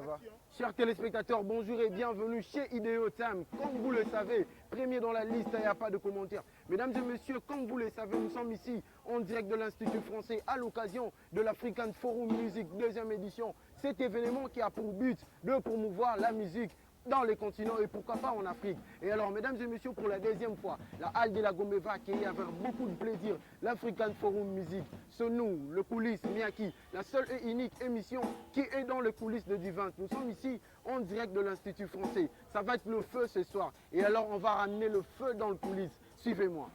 va. Chers téléspectateurs, bonjour et bienvenue chez Ideo Time. Comme vous le savez, premier dans la liste, il n'y a pas de commentaires. Mesdames et messieurs, comme vous le savez, nous sommes ici en direct de l'Institut français à l'occasion de l'African Forum Music deuxième édition. Cet événement qui a pour but de promouvoir la musique dans les continents et pourquoi pas en Afrique. Et alors, mesdames et messieurs, pour la deuxième fois, la Halle de la Gombe va accueillir avec beaucoup de plaisir l'African Forum Music. C'est nous, le coulisses Miyaki, la seule et unique émission qui est dans le coulisses de Divin. Nous sommes ici en direct de l'Institut français. Ça va être le feu ce soir. Et alors, on va ramener le feu dans le coulisses. Suivez-moi.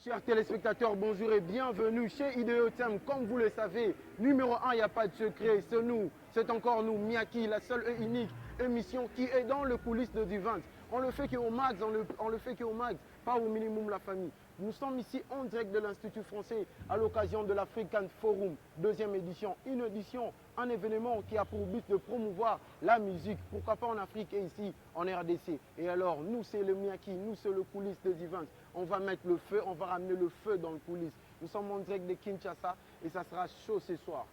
Chers téléspectateurs, bonjour et bienvenue chez Ideo Time. Comme vous le savez, numéro 1, il n'y a pas de secret, c'est nous, c'est encore nous, Miyaki, la seule et unique émission qui est dans le coulisses de Divin. On le fait qu'au max, on le fait qu'au max, pas au minimum la famille. Nous sommes ici en direct de l'Institut français à l'occasion de l'African Forum, deuxième édition. Une édition, un événement qui a pour but de promouvoir la musique, pourquoi pas en Afrique et ici en RDC. Et alors, nous c'est le Miyaki, nous c'est le coulisses de Divin. On va mettre le feu, on va ramener le feu dans le coulisses. Nous sommes en direct de Kinshasa et ça sera chaud ce soir.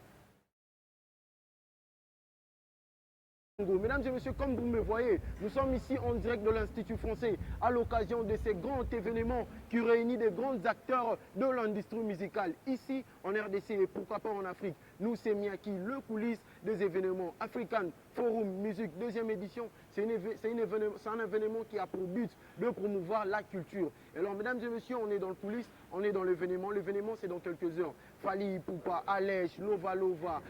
Mesdames et messieurs, comme vous me voyez, nous sommes ici en direct de l'Institut français à l'occasion de ces grands événements qui réunissent des grands acteurs de l'industrie musicale ici en RDC et pourquoi pas en Afrique. Nous, c'est Miyaki, le coulisses des événements African Forum Music deuxième édition. C'est un événement qui a pour but de promouvoir la culture. Et alors, mesdames et messieurs, on est dans le coulisses, on est dans l'événement. L'événement, c'est dans quelques heures. Fali Ipupa, Alej, Lova Lova,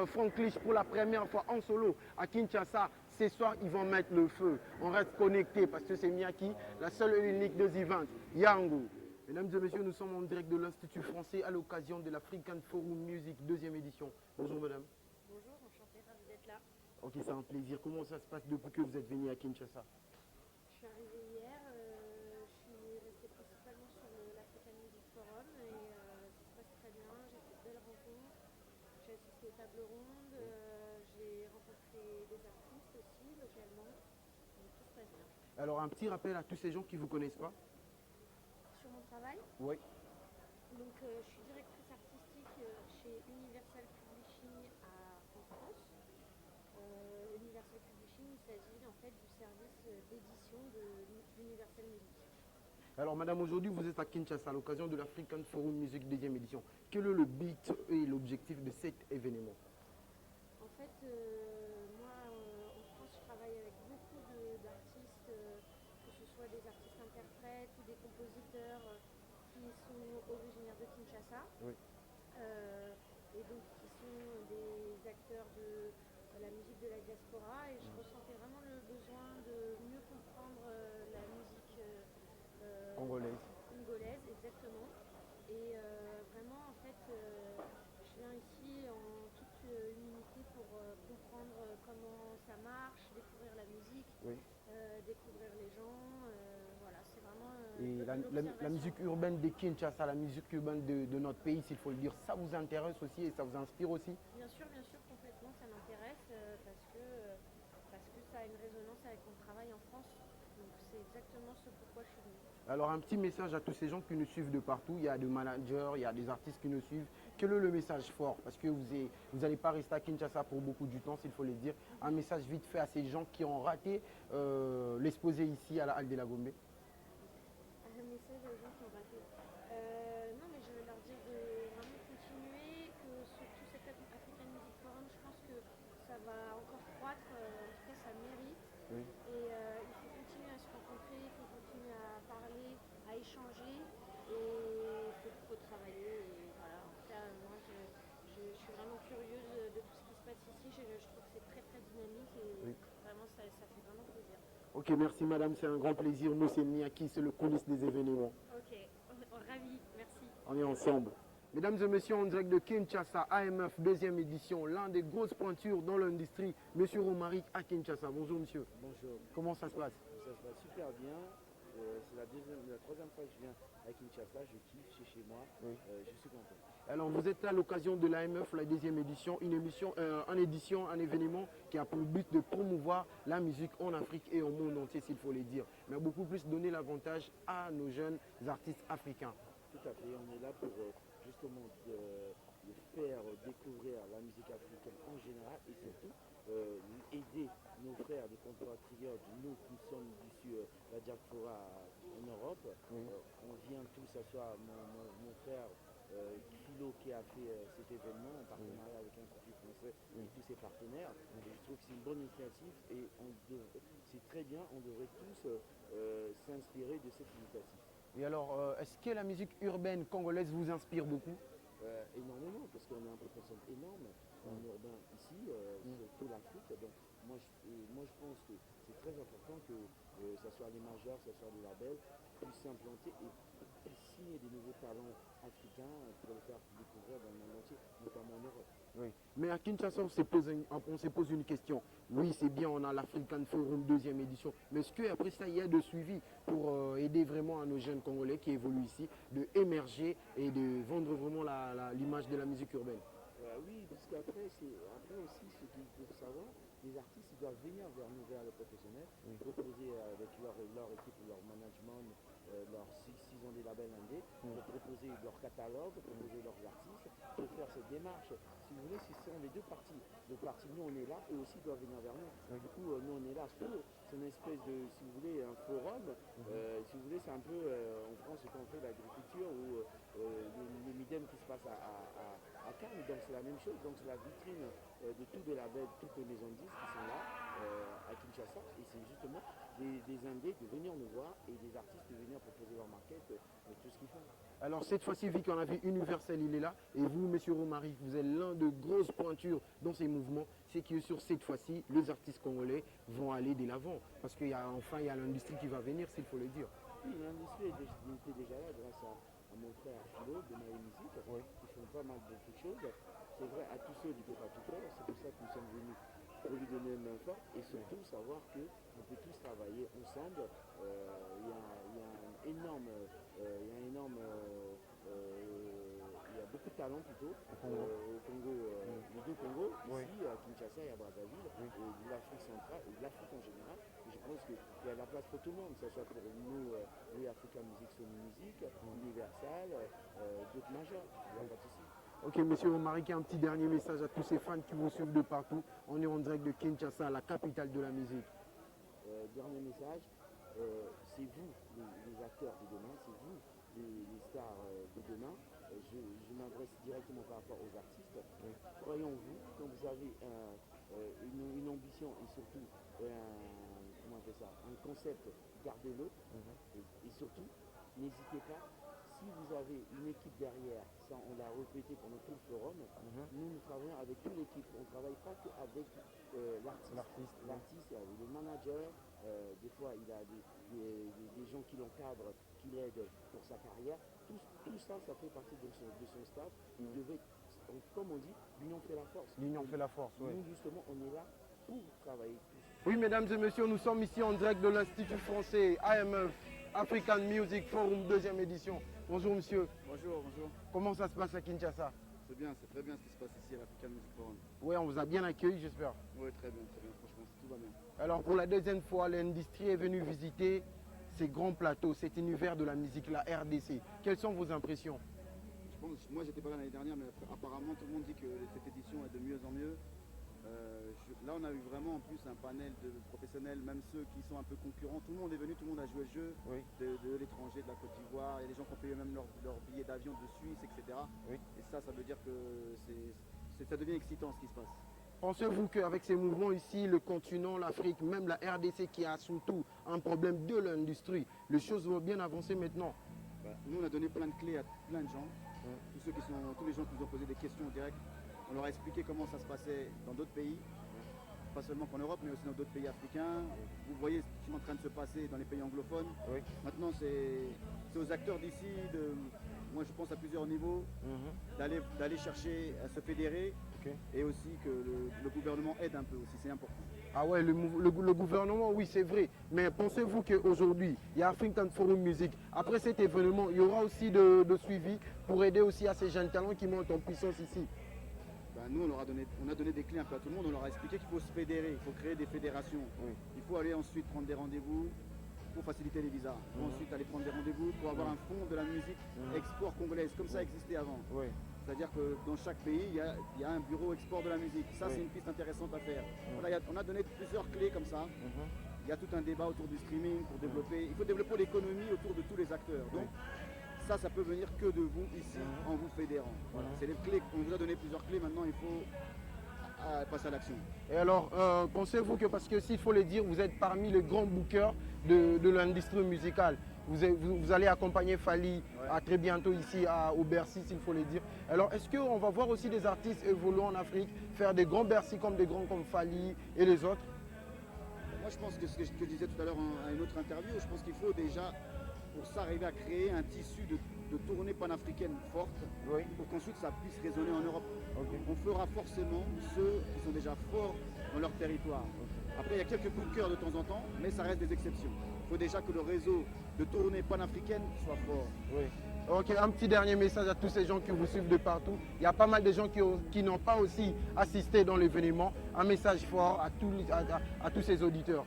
Frank Lich pour la première fois en solo à Kinshasa. Ce soir, ils vont mettre le feu. On reste connecté parce que c'est Miyaki, la seule et unique de Zivant, Yango. Mesdames et messieurs, nous sommes en direct de l'Institut français à l'occasion de l'African Forum Music deuxième édition. Bonjour madame. Bonjour, enchantée, ravie d'être là. Ok, c'est un plaisir. Comment ça se passe depuis que vous êtes venu à Kinshasa? Je suis arrivée hier, je suis restée principalement sur l'African Music Forum et ça se passe très bien. J'ai fait de belles rencontres, j'ai assisté aux tables rondes, j'ai rencontré des artistes aussi localement, donc tout se passe bien. Alors un petit rappel à tous ces gens qui ne vous connaissent pas. Sur mon travail, Oui. donc je suis directrice artistique chez Universal Publishing en France. Universal Publishing, il s'agit en fait du service d'édition d'Universal Music. Alors madame, aujourd'hui vous êtes à Kinshasa à l'occasion de l'African Forum Music deuxième édition. Quel est le but et l'objectif de cet événement? En fait, moi en France, je travaille avec beaucoup d'artistes, que ce soit des artistes interprètes ou des compositeurs qui sont originaires de Kinshasa. Oui. Et donc qui sont des acteurs de la musique de la diaspora et je ressentais vraiment le besoin de mieux comprendre la musique congolaise, exactement. Et vraiment, en fait, je viens ici en toute humilité pour comprendre comment ça marche, découvrir la musique, Oui. découvrir les gens. Voilà, c'est vraiment. Et la musique urbaine de Kinshasa, la musique urbaine de notre pays, s'il faut le dire, ça vous intéresse aussi et ça vous inspire aussi? Bien sûr, complètement, ça m'intéresse parce que ça a une résonance avec mon travail en France. Donc c'est exactement ce pourquoi je suis venue. Alors un petit message à tous ces gens qui nous suivent de partout. Il y a des managers, il y a des artistes qui nous suivent. Quel est le message fort? Parce que vous n'allez pas rester à Kinshasa pour beaucoup du temps, s'il faut le dire. Un message vite fait à ces gens qui ont raté l'exposé ici à la Halle de la Gombe. Un message aux gens qui ont raté. Non, mais je vais leur dire de vraiment continuer, que surtout cet African Music Forum, je pense que ça va encore croître, en tout cas ça mérite. Oui. Et il faut continuer à se rencontrer, il faut continuer à parler, à échanger et il faut travailler. Et voilà, en tout cas, moi je suis vraiment curieuse de tout ce qui se passe ici. Je trouve que c'est très très dynamique et Oui. vraiment ça fait vraiment plaisir. Ok, merci madame, c'est un grand plaisir. Nous, c'est Miyaki, c'est le coulisses des événements. Ok, ravi, merci. On est ensemble. Mesdames et messieurs, en direct de Kinshasa, AMF, deuxième édition, l'un des grosses pointures dans l'industrie, Monsieur Romaric à Kinshasa. Bonjour monsieur. Bonjour. Comment ça se passe? Ça se passe super bien. C'est la troisième fois que je viens à Kinshasa. Je kiffe, c'est chez moi. Oui. Je suis content. Alors vous êtes à l'occasion de l'AMF, la deuxième édition, un événement qui a pour but de promouvoir la musique en Afrique et au monde entier, s'il faut le dire. Mais beaucoup plus donner l'avantage à nos jeunes artistes africains. Tout à fait. On est là pour justement de faire découvrir la musique africaine en général et surtout aider nos frères, des compatriotes, nous qui sommes issus de la diaspora en Europe. Oui. On vient tous, ce soit mon frère Philo qui a fait cet événement en partenariat avec l'Institut français et tous ses partenaires. Et je trouve que c'est une bonne initiative et c'est très bien, on devrait tous s'inspirer de cette initiative. Et alors, est-ce que la musique urbaine congolaise vous inspire beaucoup? Énormément, parce qu'on a un potentiel énorme en urbain ici, surtout l'Afrique. Donc moi je pense que c'est très important que ce soit les majors, que ce soit les labels, puissent s'implanter et signer des nouveaux talents africains pour les faire découvrir dans le monde entier, notamment en Europe. Oui. Mais à Kinshasa, on se pose une question. Oui, c'est bien, on a l'African Forum deuxième édition. Mais est-ce qu'après ça, il y a de suivi pour aider vraiment à nos jeunes Congolais qui évoluent ici, de émerger et de vendre vraiment l'image de la musique urbaine? Oui, parce qu'après aussi, ce qu'il faut savoir, les artistes ils doivent venir vers nous, vers les professionnels, proposer avec leur équipe, leur management, s'ils ont des labels indés, proposer leur catalogue, proposer leurs artistes, de faire cette démarche. Si vous voulez, ce sont les deux parties. Le parti, nous on est là, eux aussi doivent venir vers nous. Du coup, nous on est là, c'est une espèce de, si vous voulez, un forum. Si vous voulez, c'est un peu en France ce qu'on fait l'agriculture ou le Midem qui se passe à Cannes. Donc c'est la même chose. Donc c'est la vitrine de tous les labels, toutes les maisons de disques qui sont là à Kinshasa. Et c'est justement des indés de venir nous voir et des artistes de venir proposer leur maquette, tout ce qu'ils font. Alors cette fois-ci, vu qu'on a vu Universel, il est là, et vous, Monsieur Romaric, vous êtes l'un de grosses pointures dans ces mouvements, c'est que sur cette fois-ci, les artistes congolais vont aller de l'avant, parce qu'il y a l'industrie qui va venir, s'il faut le dire. Oui, l'industrie était déjà là grâce à mon frère Philo de My Music, qui font pas mal de choses. C'est vrai, à tous ceux du peut pas tout faire, c'est pour ça que nous sommes venus pour lui donner une main forte et surtout savoir qu'on peut tous travailler ensemble. Il y a beaucoup de talent plutôt au Congo, les deux Congos, ici à Kinshasa et à Brazzaville, et de l'Afrique centrale et de l'Afrique en général. Et je pense qu'il y a la place pour tout le monde, que ce soit pour nous, les Africa Music, Sony Music, Universal, d'autres majors. Il n'y a pas de souci. Ok, Monsieur Romaric, un petit dernier message à tous ces fans qui vous suivent de partout. On est en direct de Kinshasa, la capitale de la musique. Dernier message, c'est vous les acteurs de demain, c'est vous les stars de demain. Je m'adresse directement par rapport aux artistes. Croyez en vous, quand vous avez une ambition et surtout un concept, gardez-le. Et surtout, n'hésitez pas. Si vous avez une équipe derrière, ça on l'a répété pendant tout le forum, nous travaillons avec toute l'équipe. On ne travaille pas qu'avec l'artiste, le manager, des fois il a des gens qui l'encadrent, qui l'aident pour sa carrière. Tout ça, ça fait partie de son staff. Il devait, comme on dit, l'union fait la force. L'union fait la force, oui. Nous justement, on est là pour travailler tous. Oui, mesdames et messieurs, nous sommes ici en direct de l'Institut français AMF, African Music Forum, deuxième édition. Bonjour monsieur. Bonjour, bonjour. Comment ça se passe à Kinshasa? C'est bien, c'est très bien ce qui se passe ici à l'African Music Forum. Oui, on vous a bien accueilli, j'espère. Oui, très bien, franchement, tout va bien. Alors pour la deuxième fois, l'industrie est venue visiter ces grands plateaux, cet univers de la musique, la RDC. Quelles sont vos impressions? Moi j'étais pas là l'année dernière, mais apparemment tout le monde dit que cette édition est de mieux en mieux. Là on a eu vraiment en plus un panel de professionnels, même ceux qui sont un peu concurrents. Tout le monde est venu, tout le monde a joué le jeu de l'étranger, de la Côte d'Ivoire. Il y a des gens qui ont payé même leur billet d'avion de Suisse, etc. Et ça veut dire que ça devient excitant ce qui se passe. Pensez-vous qu'avec ces mouvements ici, le continent, l'Afrique, même la RDC qui a surtout un problème de l'industrie, les choses vont bien avancer maintenant? Nous on a donné plein de clés à plein de gens, tous les gens qui nous ont posé des questions directes. On leur a expliqué comment ça se passait dans d'autres pays, pas seulement qu'en Europe, mais aussi dans d'autres pays africains. Vous voyez ce qui est en train de se passer dans les pays anglophones. Maintenant, c'est aux acteurs d'ici moi je pense à plusieurs niveaux, d'aller chercher à se fédérer et aussi que le gouvernement aide un peu aussi, c'est important. Ah ouais, le gouvernement, oui, c'est vrai. Mais pensez-vous qu'aujourd'hui, il y a African Forum Music. Après cet événement, il y aura aussi de suivi pour aider aussi à ces jeunes talents qui montent en puissance ici. Ben, nous, on a donné des clés un peu à tout le monde. On leur a expliqué qu'il faut se fédérer, il faut créer des fédérations. Oui. Il faut aller ensuite prendre des rendez-vous pour faciliter les visas. Il faut ensuite aller prendre des rendez-vous pour avoir un fonds de la musique export congolaise, comme ça existait avant. Oui. C'est-à-dire que dans chaque pays, il y a un bureau export de la musique. Ça, c'est une piste intéressante à faire. Voilà, on a donné plusieurs clés comme ça. Il y a tout un débat autour du streaming pour développer. Il faut développer l'économie autour de tous les acteurs. Donc, ça peut venir que de vous ici en vous fédérant. Voilà. C'est les clés. On vous a donné plusieurs clés. Maintenant, il faut passer à l'action. Et alors, pensez-vous que, parce que s'il faut le dire, vous êtes parmi les grands bookers de l'industrie musicale. Vous allez accompagner Fally à très bientôt ici au Bercy, s'il faut le dire. Alors, est-ce qu'on va voir aussi des artistes évoluer en Afrique, faire des grands Bercy comme des grands comme Fally et les autres? Moi, je pense que ce que je disais tout à l'heure à une autre interview, je pense qu'il faut déjà, pour ça, arriver à créer un tissu de tournées panafricaines fortes, pour qu'ensuite ça puisse résonner en Europe. On fera forcément ceux qui sont déjà forts dans leur territoire. Après, il y a quelques coups de cœur de temps en temps, mais ça reste des exceptions. Il faut déjà que le réseau de tournées panafricaines soit fort. Oui. Ok, un petit dernier message à tous ces gens qui vous suivent de partout. Il y a pas mal de gens qui n'ont pas aussi assisté dans l'événement. Un message fort à tous ces auditeurs.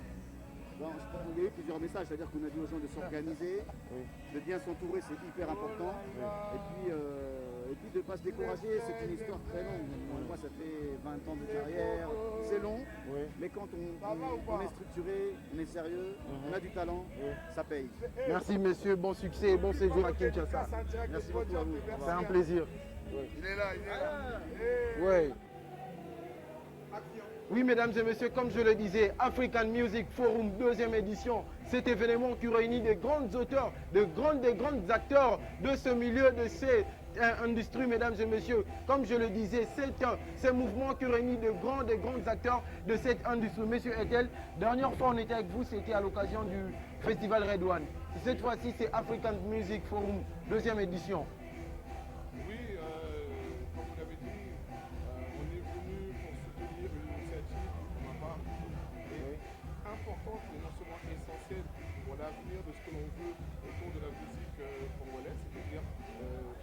Bon, je pense qu'il y a eu plusieurs messages, c'est-à-dire qu'on a dit aux gens de s'organiser, de bien s'entourer, c'est hyper important. Et puis de ne pas se décourager, c'est une histoire très longue. Moi, ça fait 20 ans de carrière, c'est long, mais quand on est structuré, on est sérieux, on a du talent, ça paye. Merci messieurs, bon succès et bon séjour à Kinshasa. Merci beaucoup à vous. C'est un plaisir. Il est là, il est là. Oui. Oui, mesdames et messieurs, comme je le disais, African Music Forum 2e édition, cet événement qui réunit des grands auteurs, des grands acteurs de ce milieu, de cette industrie, mesdames et messieurs. Comme je le disais, c'est un mouvement qui réunit de grands acteurs de cette industrie. Monsieur Etel, dernière fois on était avec vous, c'était à l'occasion du Festival Red One. Cette fois-ci, c'est African Music Forum 2e édition. L'avenir de ce que l'on veut autour de la musique congolaise, c'est-à-dire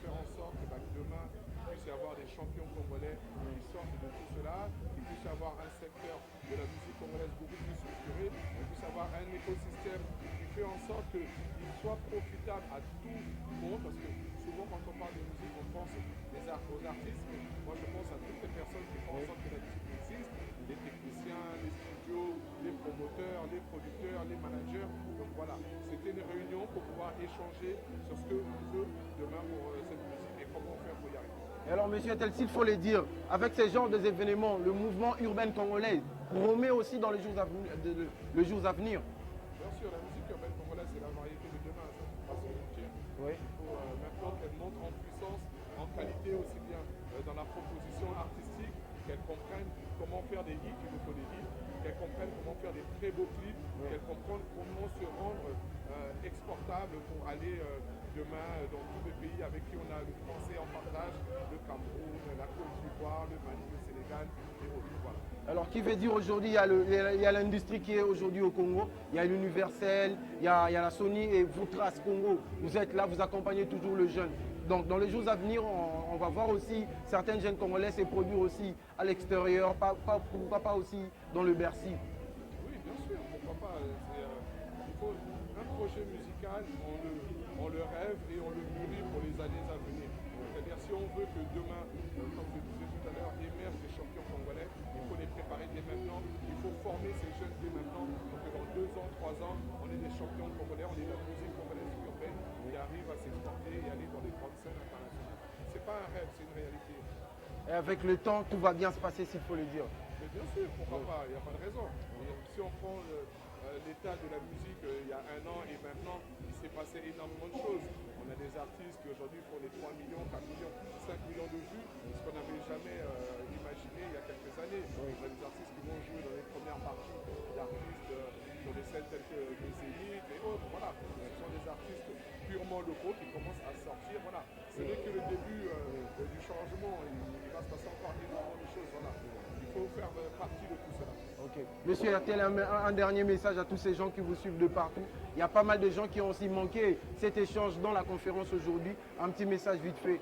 faire en sorte que demain il puisse y avoir des champions congolais qui sortent de tout cela, qu'il puisse y avoir un secteur de la musique congolaise beaucoup plus structuré, qu'il puisse y avoir un écosystème qui fait en sorte qu'il soit profitable à tout le monde, parce que souvent quand on parle de musique on pense aux artistes, mais moi je pense à toutes les personnes qui font en sorte que la musique existe, les techniciens, les studios, les promoteurs, les producteurs, les managers. Donc voilà, c'était une réunion pour pouvoir échanger sur ce que l'on veut demain pour cette musique et comment faire pour y arriver. Et alors, monsieur Etel, s'il faut le dire, avec ces genres d'événements, le mouvement urbain congolais promet aussi dans les jours à venir. Bien sûr, la musique urbaine congolaise, c'est la variété de demain, ça ne faut pas se mentir. Il faut maintenant qu'elle monte en puissance, en qualité aussi bien dans la proposition artistique, qu'elle comprenne comment faire des hits, il nous faut des hits, qu'elle comprenne comment faire des très beaux clips, qu'elle comprenne comment se rendre exportable pour aller demain dans tous les pays avec qui on a le français en partage, le Cameroun, la Côte d'Ivoire, le Mali, le Sénégal et autres. Voilà. Alors, qui veut dire aujourd'hui, il y a l'industrie qui est aujourd'hui au Congo, il y a l'Universel, il y a la Sony et vous, Trace Congo. Vous êtes là, vous accompagnez toujours le jeune. Donc, dans les jours à venir, on va voir aussi certains jeunes Congolais se produire aussi à l'extérieur, pourquoi pas aussi dans le Bercy. Oui, bien sûr, pourquoi pas. Il faut un projet musical, on le rêve et on le mûrit pour les années à venir. C'est-à-dire si on veut que demain, comme je disais tout à l'heure, émergent des champions congolais, il faut les préparer dès maintenant, il faut former ces jeunes dès maintenant, pour que dans 2 ans, 3 ans, on ait des champions congolais, on ait la musique congolaise urbaine qui arrive à s'exporter et aller dans les grandes scènes internationales. C'est pas un rêve, c'est une réalité. Et avec le temps, tout va bien se passer, s'il faut le dire. Mais bien sûr, pourquoi pas, il n'y a pas de raison. Et si on prend l'état de la musique il y a 1 an et maintenant, il s'est passé énormément de choses. On a des artistes qui aujourd'hui font les 3 millions, 4 millions, 5 millions de vues, ce qu'on n'avait jamais imaginé il y a quelques années. On a des artistes qui vont jouer dans les premières parties d'artistes sur des scènes telles que le Zénith et autres. Voilà, ce sont des artistes purement locaux qui commence à sortir. Voilà, ce n'est que le début du changement. Il va se passer encore énormément de choses. Voilà. Il faut faire partie de tout cela. Ok. Monsieur RTL, un dernier message à tous ces gens qui vous suivent de partout. Il y a pas mal de gens qui ont aussi manqué cet échange dans la conférence aujourd'hui. Un petit message vite fait.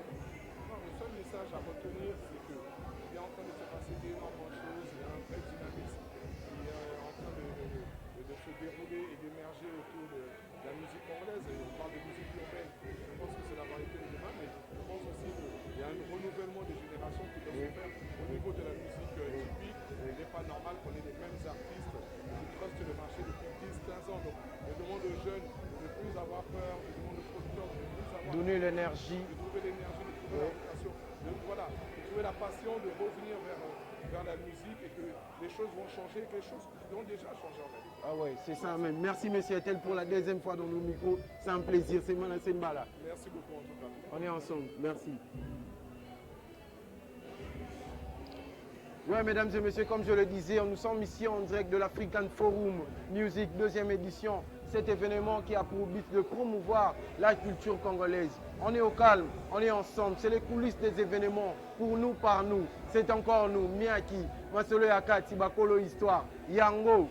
Non, le seul message à retenir, c'est qu'il est en train de se passer d'énormément de choses. Il y a un vrai dynamisme qui est en train de se dérouler et d'émerger autour de la musique congolaise. Et on parle de musique urbaine. Je pense que c'est la variété de demain, mais je pense aussi qu'il y a un renouvellement des générations qui doit se faire au niveau de la musique typique. Il n'est pas normal qu'on ait les mêmes artistes qui trustent le marché depuis 10-15 ans. Donc, je demande aux jeunes de ne plus avoir peur, je demande aux producteurs de ne plus avoir peur. Donner l'énergie. De trouver l'énergie, de trouver la vocation, de trouver la passion, de revenir vers la musique et que les choses vont changer, que les choses ont déjà changé en fait. Ah ouais, c'est ça même. Merci monsieur RTL pour la deuxième fois dans nos micros. C'est un plaisir, c'est Mbala. Merci beaucoup en tout cas. On est ensemble, merci. Oui, mesdames et messieurs, comme je le disais, nous sommes ici en direct de l'African Forum Music, deuxième édition. Cet événement qui a pour but de promouvoir la culture congolaise. On est au calme, on est ensemble. C'est les coulisses des événements. Pour nous, par nous. C'est encore nous, Miyaki, Masolo Yakati, Bakolo Histoire, Yango,